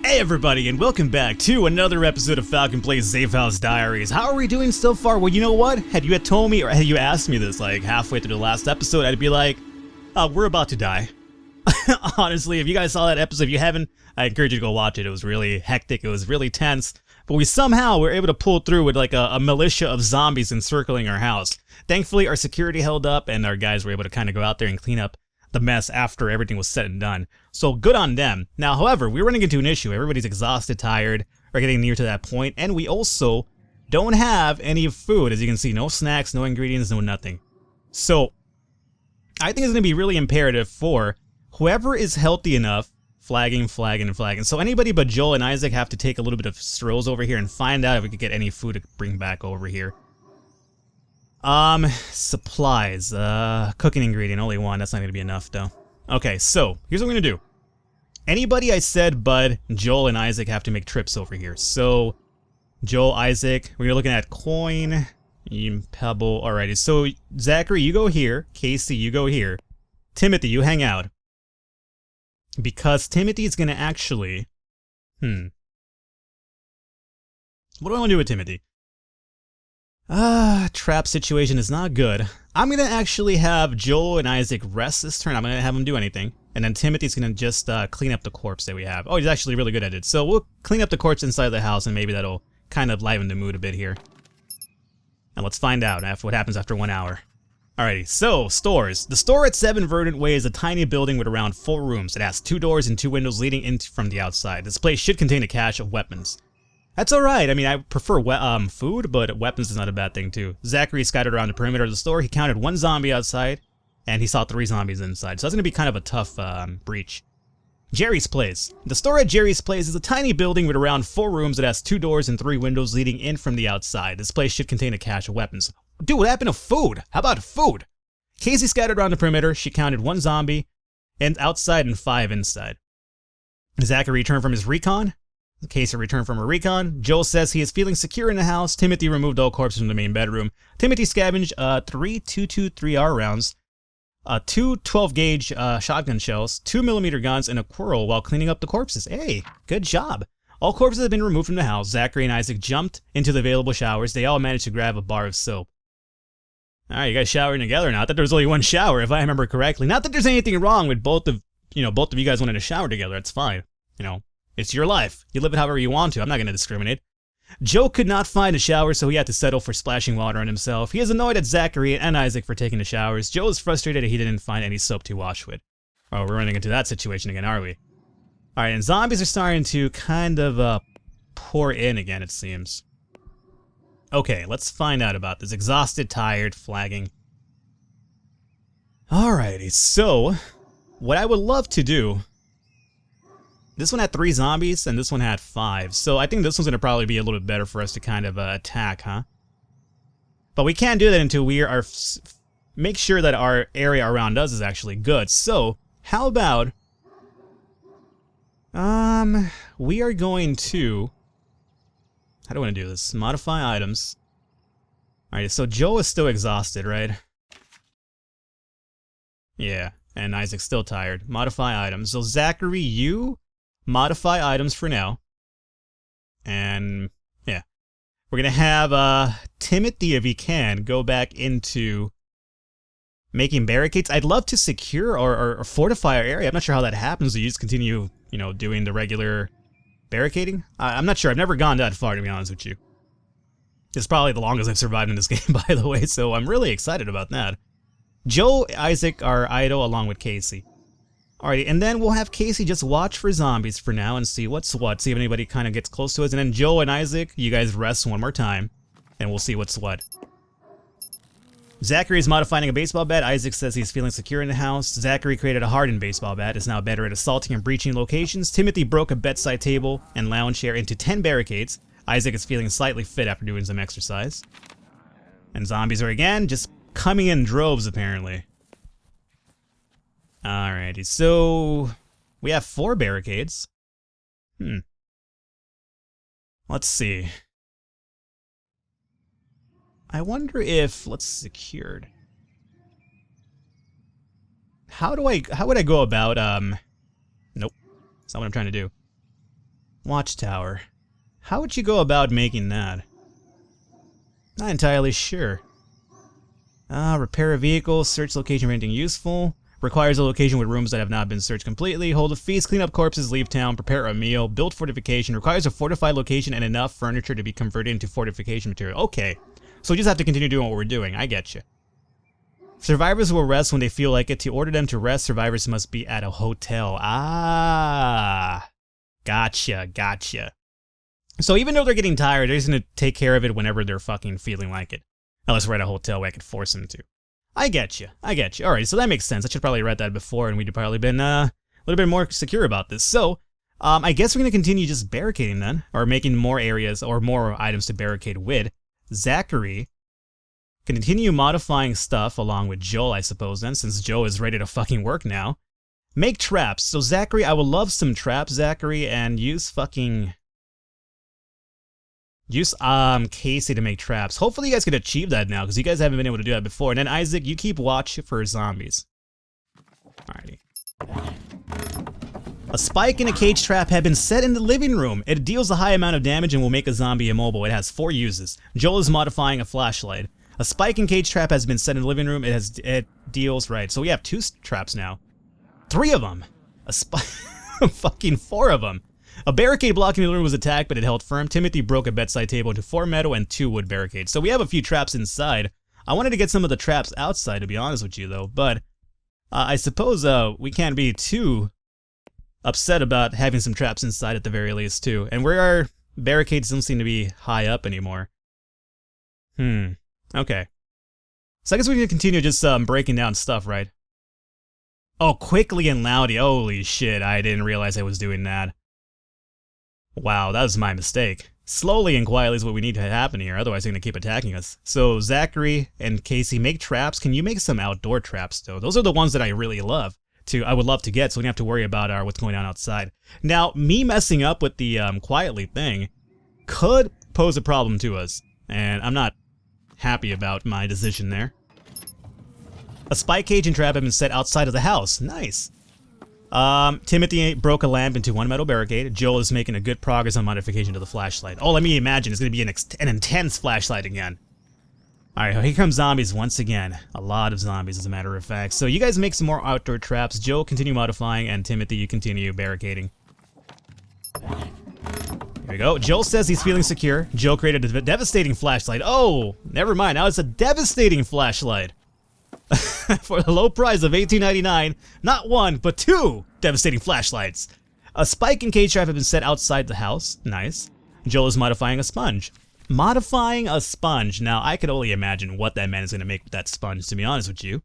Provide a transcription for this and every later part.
Hey everybody, and welcome back to another episode of Falcon Plays Zafehouse Diaries. How are we doing so far? Well, you know what? Had you told me, or had you asked me this like halfway through the last episode, I'd be like, we're about to die. Honestly, if you guys saw that episode, if you haven't, I encourage you to go watch it. It was really hectic, it was really tense, but we somehow were able to pull through with like a militia of zombies encircling our house. Thankfully, our security held up, and our guys were able to kind of go out there and clean up the mess after everything was said and done. So good on them. Now, however, we're running into an issue. Everybody's exhausted, tired, or getting near to that point, and we also don't have any food. As you can see, no snacks, no ingredients, no nothing. So I think it's going to be really imperative for whoever is healthy enough, flagging. So anybody but Joel and Isaac have to take a little bit of strolls over here and find out if we could get any food to bring back over here. Supplies, cooking ingredient, only one, that's not gonna be enough though. Okay, so, here's what we're gonna do. Anybody I said, Bud, Joel, and Isaac have to make trips over here. So, Joel, Isaac, we're looking at coin, pebble, alrighty. So, Zachary, you go here, Casey, you go here. Timothy, you hang out. Because Timothy is gonna actually, what do I wanna do with Timothy? Trap situation is not good. I'm gonna actually have Joel and Isaac rest this turn. I'm gonna have them do anything. And then Timothy's gonna just clean up the corpse that we have. Oh, he's actually really good at it. So we'll clean up the corpse inside the house, and maybe that'll kind of liven the mood a bit here. And let's find out what happens after 1 hour. Alrighty, so, stores. The store at 7 Verdant Way is a tiny building with around 4 rooms. It has 2 doors and 2 windows leading in from the outside. This place should contain a cache of weapons. That's alright. I mean, I prefer food, but weapons is not a bad thing too. Zachary scattered around the perimeter of the store. He counted 1 zombie outside, and he saw 3 zombies inside. So that's going to be kind of a tough breach. Jerry's Place. The store at Jerry's Place is a tiny building with around 4 rooms that has 2 doors and 3 windows leading in from the outside. This place should contain a cache of weapons. Dude, what happened to food? How about food? Casey scattered around the perimeter. She counted 1 zombie and outside and 5 inside. Zachary returned from his recon. Casey returned from a recon. Joel says he is feeling secure in the house. Timothy removed all corpses from the main bedroom. Timothy scavenged 3 223R rounds, 2 12-gauge shotgun shells, 2mm guns, and a Quirl while cleaning up the corpses. Hey, good job. All corpses have been removed from the house. Zachary and Isaac jumped into the available showers. They all managed to grab a bar of soap. Alright, you guys showering together now. I thought there was only 1 shower, if I remember correctly. Not that there's anything wrong with both of you guys wanting to shower together. It's fine. It's your life. You live it however you want to. I'm not going to discriminate. Joe could not find a shower, so he had to settle for splashing water on himself. He is annoyed at Zachary and Isaac for taking the showers. Joe is frustrated that he didn't find any soap to wash with. Oh, we're running into that situation again, are we? Alright, and zombies are starting to kind of pour in again, it seems. Okay, let's find out about this. Exhausted, tired, flagging. Alrighty, so what I would love to do... This one had 3 zombies, and this one had 5. So I think this one's going to probably be a little bit better for us to kind of attack, huh? But we can't do that until we are... make sure that our area around us is actually good. So, how about... we are going to... How do I want to do this? Modify items. Alright, so Joe is still exhausted, right? Yeah, and Isaac's still tired. Modify items. So Zachary, you... modify items for now. And, yeah. We're gonna have, Timothy, if he can, go back into making barricades. I'd love to secure or fortify our area. I'm not sure how that happens. Do you just continue, doing the regular barricading? I'm not sure. I've never gone that far, to be honest with you. It's probably the longest I've survived in this game, by the way, so I'm really excited about that. Joe, Isaac are idle along with Casey. Alrighty, and then we'll have Casey just watch for zombies for now and see what's what. See if anybody kind of gets close to us. And then Joe and Isaac, you guys rest one more time. And we'll see what's what. Zachary is modifying a baseball bat. Isaac says he's feeling secure in the house. Zachary created a hardened baseball bat. Is now better at assaulting and breaching locations. Timothy broke a bedside table and lounge chair into 10 barricades. Isaac is feeling slightly fit after doing some exercise. And zombies are again just coming in droves, apparently. Alrighty, so we have 4 barricades. Let's see. I wonder if, let's secured. How would I go about, nope. That's not what I'm trying to do. Watchtower. How would you go about making that? Not entirely sure. Repair a vehicle, search location for anything useful. Requires a location with rooms that have not been searched completely. Hold a feast, clean up corpses, leave town, prepare a meal, build fortification. Requires a fortified location and enough furniture to be converted into fortification material. Okay, so we just have to continue doing what we're doing. I get you. Survivors will rest when they feel like it. To order them to rest, survivors must be at a hotel. Ah, gotcha. So even though they're getting tired, they're just gonna take care of it whenever they're fucking feeling like it. Unless we're at a hotel where I could force them to. I get you. Alright, so that makes sense. I should probably read that before, and we'd probably been a little bit more secure about this. So, I guess we're gonna continue just barricading then, or making more areas, or more items to barricade with. Zachary, continue modifying stuff along with Joel, I suppose then, since Joe is ready to fucking work now. Make traps. So Zachary, I would love some traps, Zachary, and use Casey to make traps. Hopefully you guys can achieve that now, because you guys haven't been able to do that before. And then Isaac, you keep watch for zombies. Alrighty. A spike and a cage trap have been set in the living room. It deals a high amount of damage and will make a zombie immobile. It has 4 uses. Joel is modifying a flashlight. A spike and cage trap has been set in the living room. It deals, right. So we have 2 traps now. 3 of them. A spike. Fucking 4 of them. A barricade blocking the living room was attacked, but it held firm. Timothy broke a bedside table into 4 metal and 2 wood barricades. So we have a few traps inside. I wanted to get some of the traps outside, to be honest with you, though. But I suppose we can't be too upset about having some traps inside at the very least, too. And where our barricades don't seem to be high up anymore. Okay. So I guess we can continue just breaking down stuff, right? Oh, quickly and loudly. Holy shit, I didn't realize I was doing that. Wow, that was my mistake. Slowly and quietly is what we need to happen here, otherwise they're going to keep attacking us. So, Zachary and Casey, make traps. Can you make some outdoor traps, though? Those are the ones that I really love. I would love to get, so we don't have to worry about what's going on outside. Now, me messing up with the quietly thing could pose a problem to us, and I'm not happy about my decision there. A spike cage and trap have been set outside of the house. Nice. Timothy broke a lamp into 1 metal barricade. Joel is making a good progress on modification to the flashlight. Oh, let me imagine it's going to be an intense flashlight again. Alright, here comes zombies once again. A lot of zombies, as a matter of fact. So you guys make some more outdoor traps. Joel, continue modifying, and Timothy, you continue barricading. Here we go. Joel says he's feeling secure. Joel created a devastating flashlight. Oh, never mind. Now it's a devastating flashlight. For the low price of $18.99, not 1, but 2 devastating flashlights. A spike and cage trap have been set outside the house. Nice. Joel is modifying a sponge. Modifying a sponge. Now, I could only imagine what that man is going to make with that sponge, to be honest with you.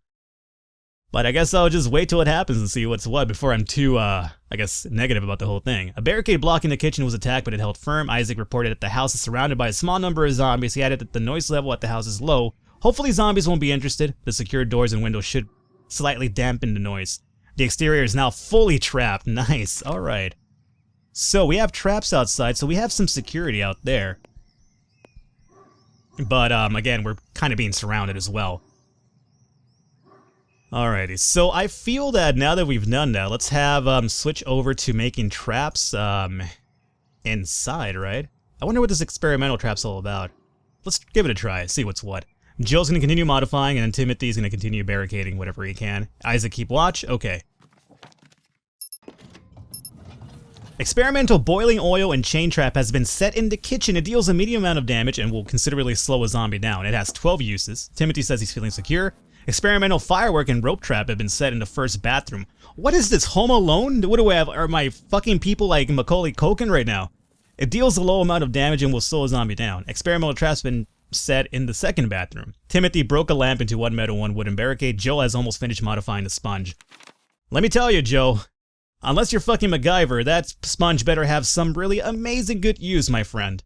But I guess I'll just wait till it happens and see what's what before I'm too, I guess, negative about the whole thing. A barricade blocking the kitchen was attacked, but it held firm. Isaac reported that the house is surrounded by a small number of zombies. He added that the noise level at the house is low. Hopefully zombies won't be interested. The secured doors and windows should slightly dampen the noise. The exterior is now fully trapped. Nice. Alright. So we have traps outside, so we have some security out there. But, again, we're kind of being surrounded as well. Alrighty, so I feel that now that we've done that, let's have, switch over to making traps, inside, right? I wonder what this experimental trap's all about. Let's give it a try, see what's what. Joel's gonna continue modifying, and then Timothy's gonna continue barricading whatever he can. Isaac, keep watch? Okay. Experimental boiling oil and chain trap has been set in the kitchen. It deals a medium amount of damage and will considerably slow a zombie down. It has 12 uses. Timothy says he's feeling secure. Experimental firework and rope trap have been set in the first bathroom. What is this, Home Alone? What do I have? Are my fucking people like Macaulay Culkin right now? It deals a low amount of damage and will slow a zombie down. Experimental trap's been set in the second bathroom. Timothy broke a lamp into 1 metal, 1 wooden barricade. Joe has almost finished modifying the sponge. Let me tell you, Joe, unless you're fucking MacGyver, that sponge better have some really amazing good use, my friend.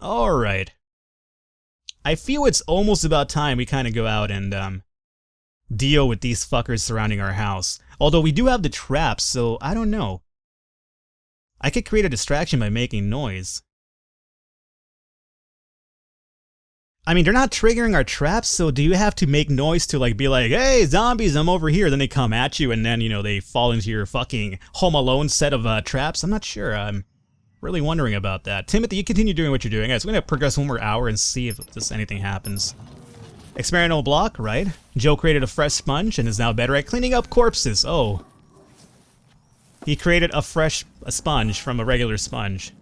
Alright. I feel it's almost about time we kind of go out and, deal with these fuckers surrounding our house. Although we do have the traps, so I don't know. I could create a distraction by making noise. I mean, they're not triggering our traps, so do you have to make noise to, like, be like, hey, zombies, I'm over here, then they come at you, and then, you know, they fall into your fucking Home Alone set of, traps? I'm not sure, Really wondering about that. Timothy, you continue doing what you're doing. Guys, we're going to progress one more hour and see if just anything happens. Experimental block, right? Joe created a fresh sponge and is now better at cleaning up corpses. Oh. He created a sponge from a regular sponge.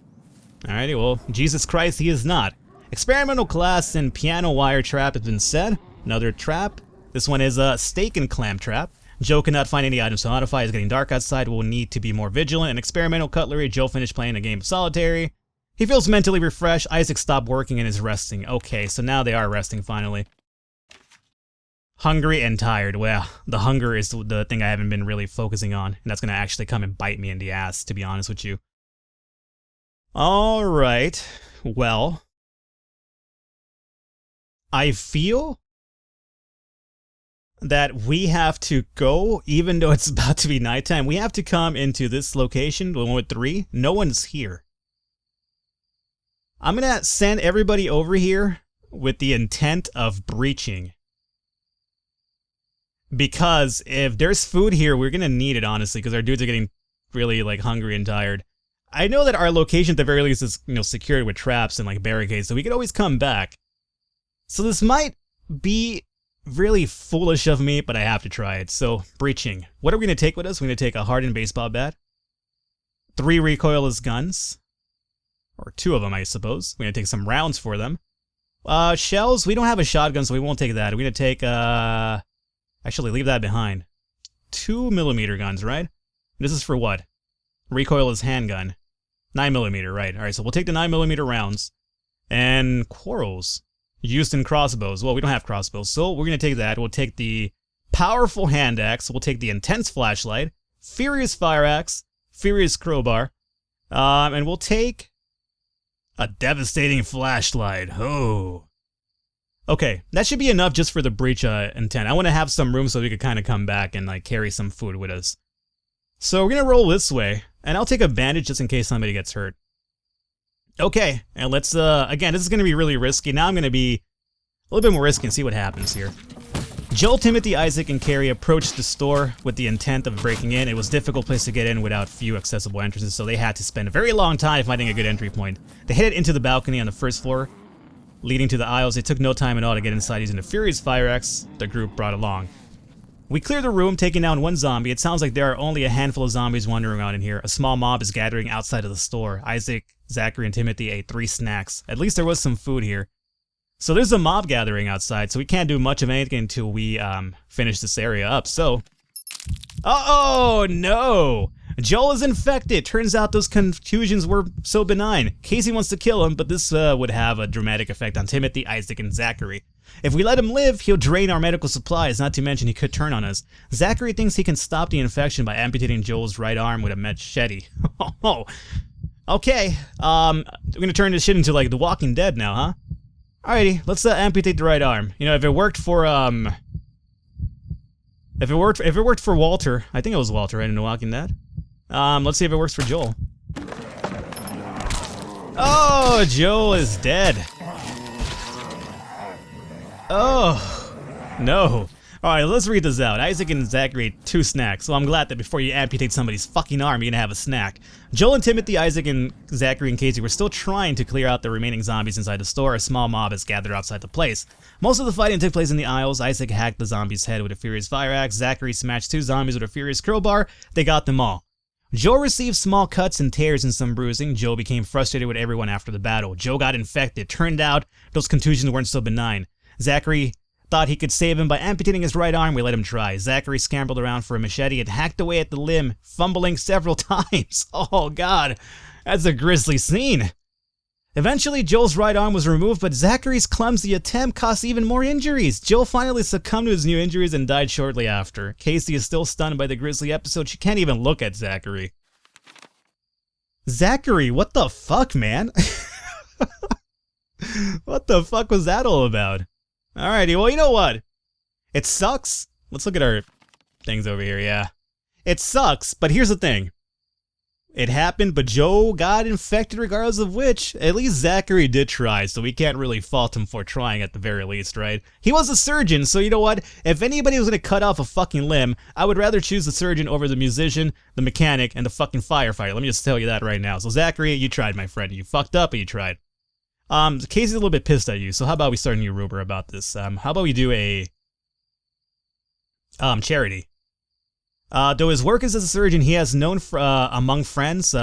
Alrighty, well, Jesus Christ, he is not. Experimental class and piano wire trap has been set. Another trap. This one is a steak and clam trap. Joe cannot find any items to modify. It's getting dark outside. We'll need to be more vigilant. An experimental cutlery. Joe finished playing a game of solitary. He feels mentally refreshed. Isaac stopped working and is resting. Okay, so now they are resting finally. Hungry and tired. Well, the hunger is the thing I haven't been really focusing on. And that's going to actually come and bite me in the ass, to be honest with you. Alright. Well. I feel that we have to go, even though it's about to be nighttime, we have to come into this location, the one with 3. No one's here. I'm gonna send everybody over here with the intent of breaching. Because if there's food here, we're gonna need it, honestly, because our dudes are getting really, like, hungry and tired. I know that our location, at the very least, is, you know, secured with traps and, like, barricades, so we could always come back. So this might be really foolish of me, but I have to try it. So, breaching. What are we going to take with us? We're going to take a hardened baseball bat. 3 recoilless guns. Or 2 of them, I suppose. We're going to take some rounds for them. Shells. We don't have a shotgun, so we won't take that. We're going to take, actually, leave that behind. 2mm guns, right? This is for what? Recoilless handgun. 9mm, right. Alright, so we'll take the 9mm rounds. And quarrels. Used in crossbows. Well, we don't have crossbows, so we're going to take that. We'll take the powerful hand axe. We'll take the intense flashlight. Furious fire axe. Furious crowbar. And we'll take a devastating flashlight. Oh. Okay, that should be enough just for the breach intent. I want to have some room so we could kind of come back and like carry some food with us. So we're going to roll this way. And I'll take a bandage just in case somebody gets hurt. Okay, and let's, again, this is going to be really risky. Now I'm going to be a little bit more risky and see what happens here. Joel, Timothy, Isaac, and Carrie approached the store with the intent of breaking in. It was a difficult place to get in without few accessible entrances, so they had to spend a very long time finding a good entry point. They headed into the balcony on the first floor, leading to the aisles. It took no time at all to get inside using the Furious Fire Axe the group brought along. We cleared the room, taking down 1 zombie. It sounds like there are only a handful of zombies wandering around in here. A small mob is gathering outside of the store. Isaac, Zachary, and Timothy ate 3 snacks. At least there was some food here. So there's a mob gathering outside, so we can't do much of anything until we finish this area up. So, oh no! Joel is infected. Turns out those contusions were so benign. Casey wants to kill him, but this would have a dramatic effect on Timothy, Isaac, and Zachary. If we let him live, he'll drain our medical supplies, not to mention he could turn on us. Zachary thinks he can stop the infection by amputating Joel's right arm with a machete. Oh, okay. We're gonna turn this shit into like The Walking Dead now, huh? Alrighty, let's amputate the right arm. You know, if it worked for if it worked for Walter, I think it was Walter, right, in The Walking Dead. Let's see if it works for Joel. Oh, Joel is dead. Oh, no. Alright, let's read this out. Isaac and Zachary ate 2 snacks, so I'm glad that before you amputate somebody's fucking arm, you're gonna have a snack. Joel and Timothy, Isaac and Zachary and Casey were still trying to clear out the remaining zombies inside the store. A small mob has gathered outside the place. Most of the fighting took place in the aisles. Isaac hacked the zombie's head with a Furious Fire Axe. Zachary smashed 2 zombies with a Furious Crowbar. They got them all. Joe received small cuts and tears and some bruising. Joe became frustrated with everyone after the battle. Joe got infected. Turned out those contusions weren't so benign. Zachary thought he could save him by amputating his right arm. We let him try. Zachary scrambled around for a machete and hacked away at the limb, fumbling several times. Oh god, that's a grisly scene. Eventually, Joel's right arm was removed, but Zachary's clumsy attempt caused even more injuries. Joel finally succumbed to his new injuries and died shortly after. Casey is still stunned by the grisly episode. She can't even look at Zachary. Zachary, what the fuck, man? What the fuck was that all about? Alrighty, well, you know what? It sucks. Let's look at our things over here, yeah. It sucks, but here's the thing. It happened, but Joe got infected regardless of which. At least Zachary did try, so we can't really fault him for trying at the very least, right? He was a surgeon, so you know what? If anybody was gonna cut off a fucking limb, I would rather choose the surgeon over the musician, the mechanic, and the fucking firefighter. Let me just tell you that right now. So Zachary, you tried, my friend. You fucked up, but you tried. Casey's a little bit pissed at you, so how about we start a new rumor about this? How about we do a charity? Though his work as a surgeon, he has known among friends,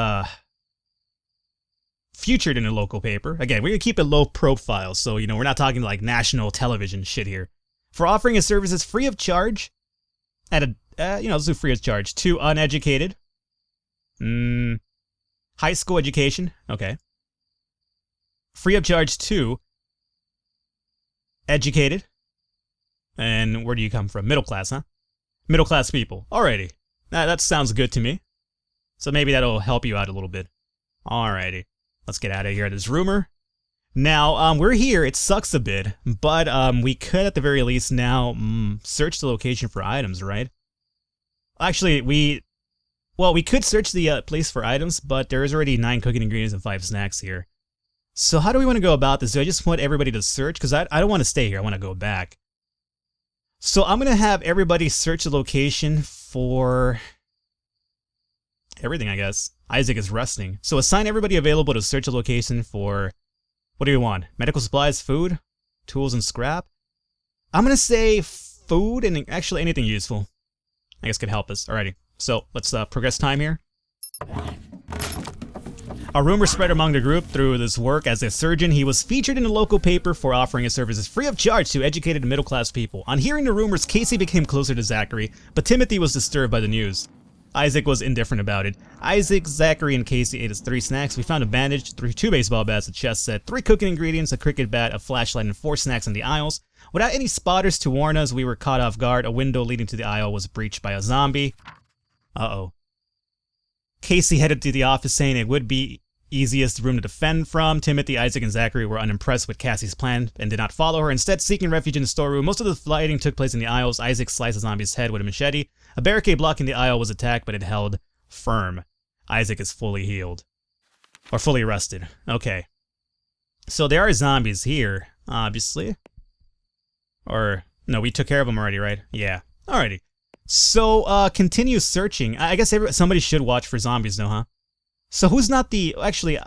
featured in a local paper. Again, we're gonna keep it low profile, so you know we're not talking like national television shit here. For offering his services free of charge, at a let's do free of charge to uneducated, high school education, okay. Free of charge to educated, and where do you come from? Middle class, huh? Middle class people. Alrighty. That sounds good to me. So maybe that'll help you out a little bit. Alrighty. Let's get out of here. This rumor. Now, we're here. It sucks a bit, but we could at the very least now search the location for items, right? Actually, we could search the place for items, but there is already 9 cooking ingredients and 5 snacks here. So how do we want to go about this? Do I just want everybody to search? Because I don't want to stay here. I want to go back. So I'm going to have everybody search the location for everything, I guess. Isaac is resting. So assign everybody available to search a location for, what do you want? Medical supplies, food, tools, and scrap? I'm going to say food and actually anything useful. I guess could help us. Alrighty. So let's progress time here. A rumor spread among the group through this work as a surgeon. He was featured in a local paper for offering his services free of charge to educated middle-class people. On hearing the rumors, Casey became closer to Zachary, but Timothy was disturbed by the news. Isaac was indifferent about it. Isaac, Zachary, and Casey ate his 3 snacks. We found a bandage, 2 baseball bats, a chest set, 3 cooking ingredients, a cricket bat, a flashlight, and 4 snacks in the aisles. Without any spotters to warn us, we were caught off guard. A window leading to the aisle was breached by a zombie. Uh-oh. Casey headed to the office saying it would be easiest room to defend from. Timothy, Isaac, and Zachary were unimpressed with Cassie's plan and did not follow her, instead seeking refuge in the storeroom. Most of the fighting took place in the aisles. Isaac sliced a zombie's head with a machete. A barricade blocking the aisle was attacked, but it held firm. Isaac is fully healed. Or fully rested. Okay. So there are zombies here, obviously. Or, no, we took care of them already, right? Yeah. Alrighty. So, continue searching. I guess somebody should watch for zombies now, huh? So who's not the... Actually,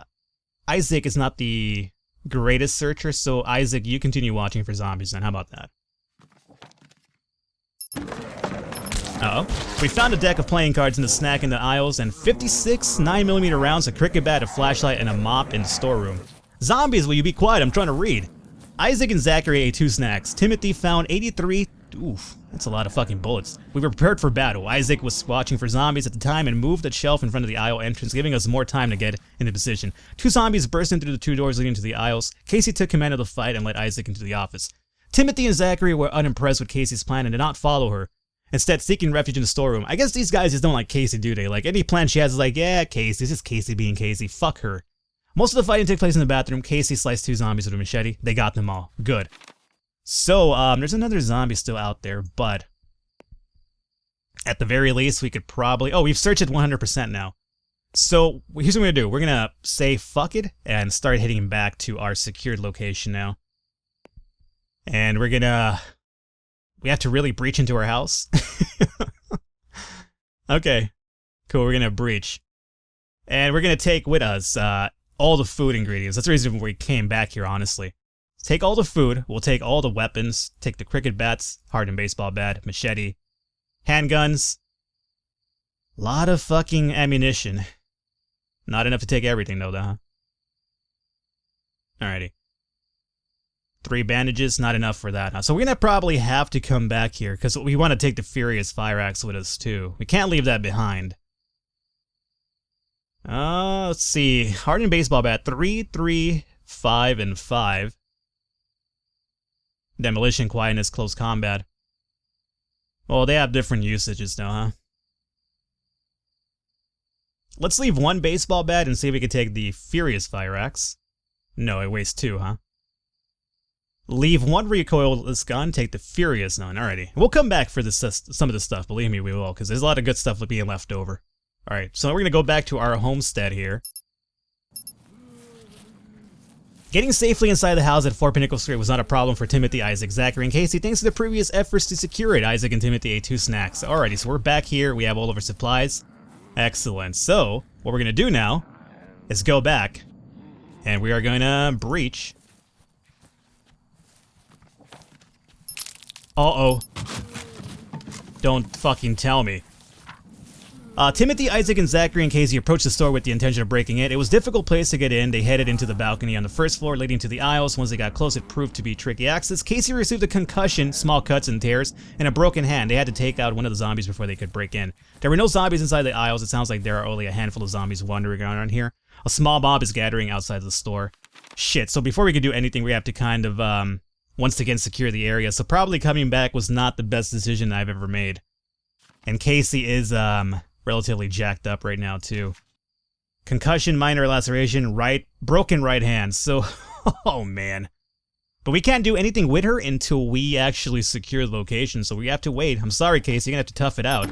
Isaac is not the greatest searcher, so Isaac, you continue watching for zombies then. How about that? Uh-oh. We found a deck of playing cards in the snack in the aisles, and 56 9mm rounds, a cricket bat, a flashlight, and a mop in the storeroom. Zombies, will you be quiet? I'm trying to read. Isaac and Zachary ate 2 snacks. Timothy found 83... Oof, that's a lot of fucking bullets. We were prepared for battle. Isaac was watching for zombies at the time and moved the shelf in front of the aisle entrance, giving us more time to get into position. 2 zombies burst in through the 2 doors leading to the aisles. Casey took command of the fight and led Isaac into the office. Timothy and Zachary were unimpressed with Casey's plan and did not follow her, instead seeking refuge in the storeroom. I guess these guys just don't like Casey, do they? Like, any plan she has is like, yeah, Casey, this is Casey being Casey. Fuck her. Most of the fighting took place in the bathroom. Casey sliced 2 zombies with a machete. They got them all. Good. So, there's another zombie still out there, but at the very least, we could probably... Oh, we've searched it 100% now. So, here's what we're gonna do. We're gonna say fuck it and start heading back to our secured location now. And we're gonna... We have to really breach into our house? Okay. Cool, we're gonna breach. And we're gonna take with us, all the food ingredients. That's the reason we came back here, honestly. Take all the food, we'll take all the weapons, take the cricket bats, hardened baseball bat, machete, handguns, lot of fucking ammunition. Not enough to take everything though, huh? Alrighty. 3 bandages, not enough for that, huh? So we're gonna probably have to come back here, because we want to take the Furious Fire Axe with us too. We can't leave that behind. Let's see. Hardened baseball bat, 3, 3, 5, and 5. Demolition, quietness, close combat. Well, they have different usages now, huh? Let's leave 1 baseball bat and see if we can take the Furious Fire Axe. No, it wastes 2, huh? Leave 1 recoilless gun, take the Furious none. Alrighty. We'll come back for this, some of this stuff, believe me, we will, because there's a lot of good stuff being left over. Alright, so we're gonna go back to our homestead here. Getting safely inside the house at Fort Pinnacle Street was not a problem for Timothy, Isaac, Zachary, and Casey thanks to the previous efforts to secure it. Isaac and Timothy ate 2 snacks. Alrighty, so we're back here. We have all of our supplies. Excellent. So, what we're going to do now is go back, and we are going to breach. Uh-oh. Don't fucking tell me. Timothy, Isaac, and Zachary and Casey approached the store with the intention of breaking it. It was a difficult place to get in. They headed into the balcony on the first floor leading to the aisles. Once they got close, it proved to be tricky access. Casey received a concussion, small cuts and tears, and a broken hand. They had to take out one of the zombies before they could break in. There were no zombies inside the aisles. It sounds like there are only a handful of zombies wandering around here. A small mob is gathering outside the store. Shit, so before we could do anything, we have to kind of, once again secure the area. So probably coming back was not the best decision I've ever made. And Casey is, relatively jacked up right now, too. Concussion, minor laceration, broken right hand. So, oh man. But we can't do anything with her until we actually secure the location, so we have to wait. I'm sorry, Casey, you're gonna have to tough it out.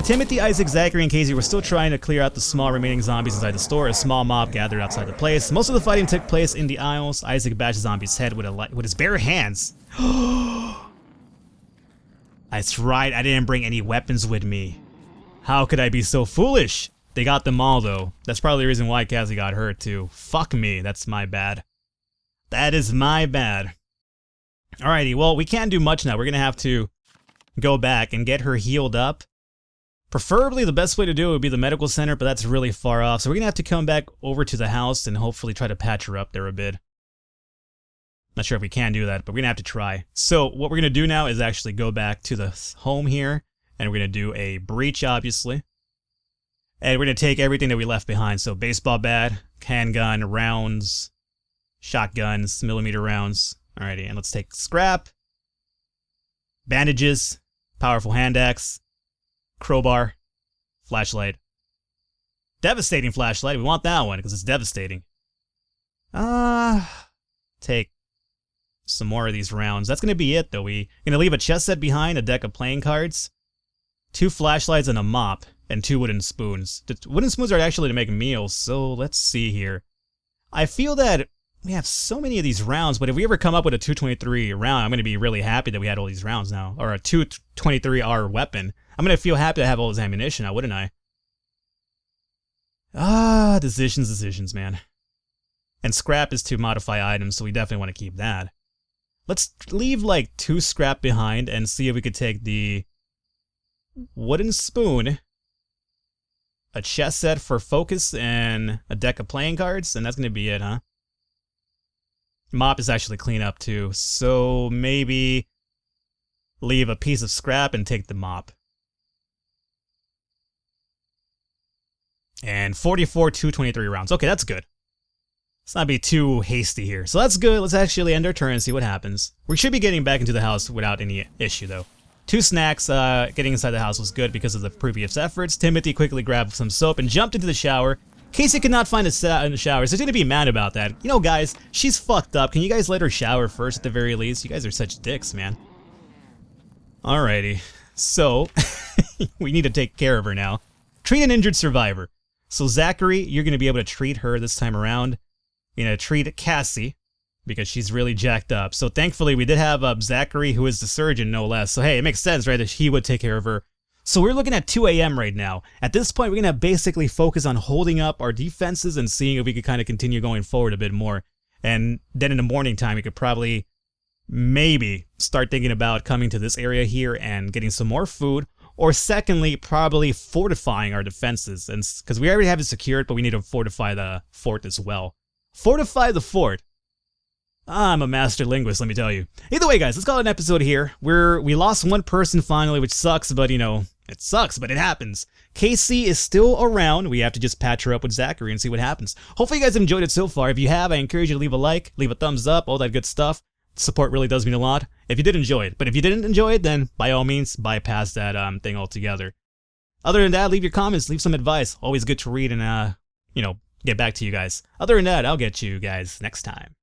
Timothy, Isaac, Zachary, and Casey were still trying to clear out the small remaining zombies inside the store. A small mob gathered outside the place. Most of the fighting took place in the aisles. Isaac bashed the zombie's head with his bare hands. That's right, I didn't bring any weapons with me. How could I be so foolish? They got them all, though. That's probably the reason why Cassie got hurt, too. Fuck me, that's my bad. That is my bad. Alrighty, well, we can't do much now. We're gonna have to go back and get her healed up. Preferably, the best way to do it would be the medical center, but that's really far off. So we're gonna have to come back over to the house and hopefully try to patch her up there a bit. Not sure if we can do that, but we're gonna have to try. So what we're gonna do now is actually go back to the home here, and we're gonna do a breach, obviously. And we're gonna take everything that we left behind. So baseball bat, handgun, rounds, shotguns, millimeter rounds. Alrighty, and let's take scrap, bandages, powerful hand axe, crowbar, flashlight. Devastating flashlight. We want that one because it's devastating. Take some more of these rounds. That's gonna be it, though. We're gonna leave a chess set behind, a deck of playing cards, 2 flashlights, and a mop, and 2 wooden spoons. The wooden spoons are actually to make meals, so let's see here. I feel that we have so many of these rounds, but if we ever come up with a 223 round, I'm going to be really happy that we had all these rounds now. Or a 223R weapon. I'm going to feel happy to have all this ammunition now, wouldn't I? Decisions, man. And scrap is to modify items, so we definitely want to keep that. Let's leave like 2 scrap behind and see if we could take the wooden spoon, a chess set for focus, and a deck of playing cards, and that's going to be it, huh? Mop is actually clean up too, so maybe leave a piece of scrap and take the mop. And 44 223 rounds. Okay, that's good. Let's not be too hasty here. So that's good. Let's actually end our turn and see what happens. We should be getting back into the house without any issue, though. 2 snacks. Getting inside the house was good because of the previous efforts. Timothy quickly grabbed some soap and jumped into the shower. Casey could not find a shower, so he's gonna be mad about that. You know, guys, she's fucked up. Can you guys let her shower first at the very least? You guys are such dicks, man. Alrighty. So, we need to take care of her now. Treat an injured survivor. So, Zachary, you're gonna be able to treat her this time around. You're gonna treat Cassie, because she's really jacked up. So, thankfully, we did have Zachary, who is the surgeon, no less. So, hey, it makes sense, right, that he would take care of her. So we're looking at 2 a.m. right now. At this point, we're going to basically focus on holding up our defenses and seeing if we could kind of continue going forward a bit more. And then in the morning time, we could probably, maybe, start thinking about coming to this area here and getting some more food. Or secondly, probably fortifying our defenses. And because we already have it secured, but we need to fortify the fort as well. Fortify the fort. I'm a master linguist, let me tell you. Either way, guys, let's call it an episode here. We lost one person finally, which sucks, but you know, it sucks, but it happens. Casey is still around. We have to just patch her up with Zachary and see what happens. Hopefully you guys enjoyed it so far. If you have, I encourage you to leave a like, leave a thumbs up, all that good stuff. Support really does mean a lot if you did enjoy it. But if you didn't enjoy it, then by all means, bypass that thing altogether. Other than that, leave your comments, leave some advice. Always good to read and, you know, get back to you guys. Other than that, I'll get you guys next time.